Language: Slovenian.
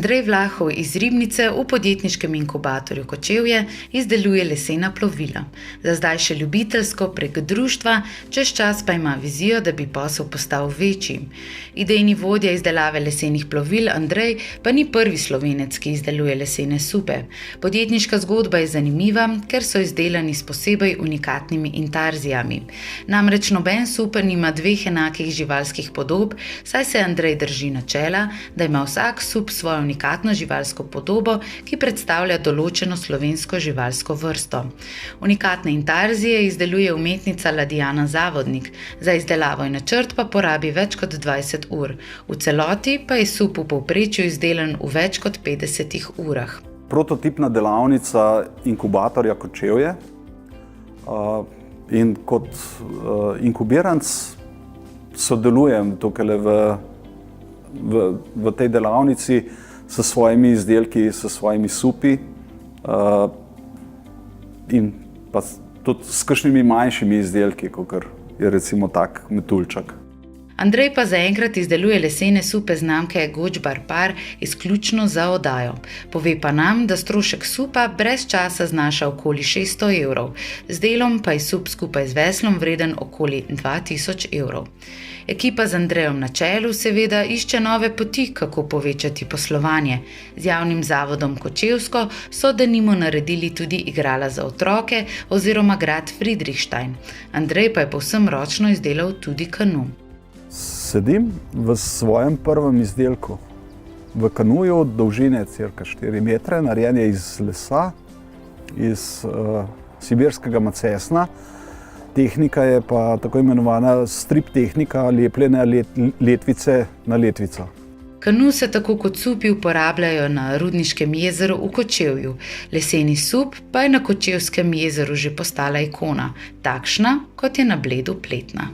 Andrej Vlahov iz Ribnice v podjetniškem inkubatorju Kočevje izdeluje lesena plovila. Za zdaj še ljubiteljsko prek društva, čez čas pa ima vizijo, da bi posel postal večji. Idejni vodja izdelave lesenih plovil Andrej pa ni prvi Slovenec, ki izdeluje lesene supe. Podjetniška zgodba je zanimiva, ker so izdelani s posebej unikatnimi intarzijami. Namreč noben super nima dveh enakih živalskih podob, saj se Andrej drži načela, da ima vsak sup svojo unikatno živalsko podobo, ki predstavlja določeno slovensko živalsko vrsto. Unikatne intarzije izdeluje umetnica Ladijana Zavodnik, za izdelavo in načrt pa porabi več kot 20 ur. V celoti pa je sup v povprečju izdelan v več kot 50 urah. Prototipna delavnica inkubatorja Kočevje in kot inkubiranc sodelujem tukaj v tej delavnici s svojimi izdelki, s svojimi supi in pa tudi s kakšnimi manjšimi izdelki, kot je recimo tak metuljček. Andrej pa zaenkrat izdeluje lesene supe znamke Gočbar Par izključno za oddajo. Pove pa nam, da strošek supa brez časa znaša okoli 600 evrov, z delom pa je sup skupaj z veslom vreden okoli 2000 evrov. Ekipa z Andrejem na čelu seveda išče nove poti, kako povečati poslovanje. Z javnim zavodom Kočevsko so denimo naredili tudi igrala za otroke oziroma grad Friedrichstein. Andrej pa je povsem ročno izdelal tudi kanu. Sedim v svojem prvem izdelku, v kanuju dolžine cirka 4 metre, narejen je iz lesa, iz sibirskega macesna. Tehnika je pa tako imenovana strip tehnika, lepljene letvice na letvico. Kanu se tako kot supi uporabljajo na Rudniškem jezeru v Kočevju. Leseni sup pa je na Kočevskem jezeru že postala ikona, takšna, kot je na Bledu Pletna.